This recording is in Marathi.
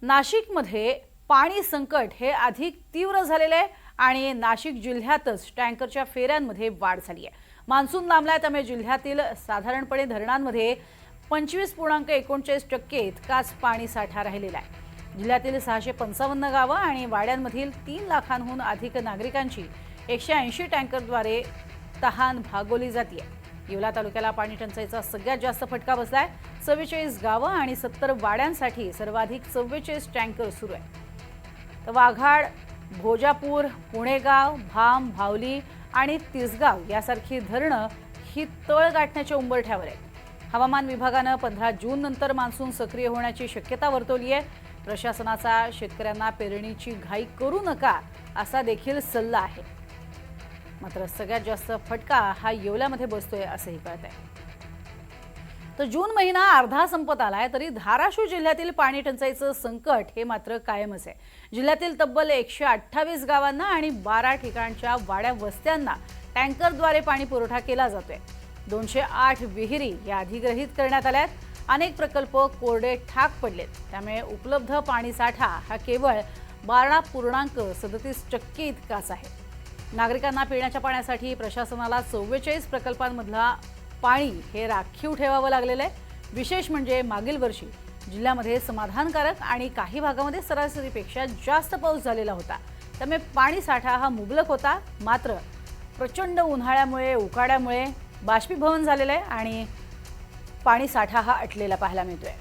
नाशिकमध्ये पाणी संकट हे अधिक तीव्र झालेले आहे आणि नाशिक जिल्ह्यातच टँकरच्या फेऱ्यांमध्ये वाढ झाली आहे। मान्सून लांबलाय त्यामुळे जिल्ह्यातील साधारणपणे धरणांमध्ये 25.39% इतकाच पाणी साठा राहिलेला आहे। जिल्ह्यातील 655 गावं आणि वाड्यांमधील 3 लाखांहून अधिक नागरिकांची 180 टँकरद्वारे तहान भागवली जाते। येवला तालुक्याला पाणी टंचाईचा सगळ्यात जास्त फटका बसलाय। 44 गावं आणि 70 वाड्यांसाठी सर्वाधिक 44 टँकर सुरू आहे। तर वाघाड, भोजापूर, पुणेगाव, भाम, भावली आणि तिसगाव यासारखी धरणं ही तळ गाठण्याच्या उंबरठ्यावर आहेत। हवामान विभागानं 15 जून नंतर मान्सून सक्रिय होण्याची शक्यता वर्तवली आहे। प्रशासनाचा शेतकऱ्यांना पेरणीची घाई करू नका असा देखील सल्ला आहे। मात्र सगळ्यात जास्त फटका हा येवल्यामध्ये बसतोय असंही कळतंय। तर जून महिना अर्धा संपत आलाय तरी धाराशिव जिल्ह्यातील पाणी टंचाईचं संकट हे मात्र कायमच आहे। जिल्ह्यातील तब्बल 128 गावांना आणि 12 ठिकाणच्या वाड्या वस्त्यांना टँकरद्वारे पाणी पुरवठा केला जातोय। 208 विहिरी या अधिग्रहित करण्यात आल्यात। अनेक प्रकल्प कोरडे ठाक पडलेत, त्यामुळे उपलब्ध पाणीसाठा हा केवळ 12.37% इतकाच आहे। नागरिकांना पिण्याच्या पाण्यासाठी प्रशासनाला 44 प्रकल्पांमधला पाणी हे राखीव ठेवावं लागलेलं आहे। विशेष म्हणजे मागील वर्षी जिल्ह्यामध्ये समाधानकारक आणि काही भागामध्ये सरासरीपेक्षा जास्त पाऊस झालेला होता, त्यामुळे पाणी साठा हा मुबलक होता। मात्र प्रचंड उन्हाळ्यामुळे उकाड्यामुळे बाष्पीभवन झालेलं आहे आणि पाणी साठा हा अटलेला पाहायला मिळतोय।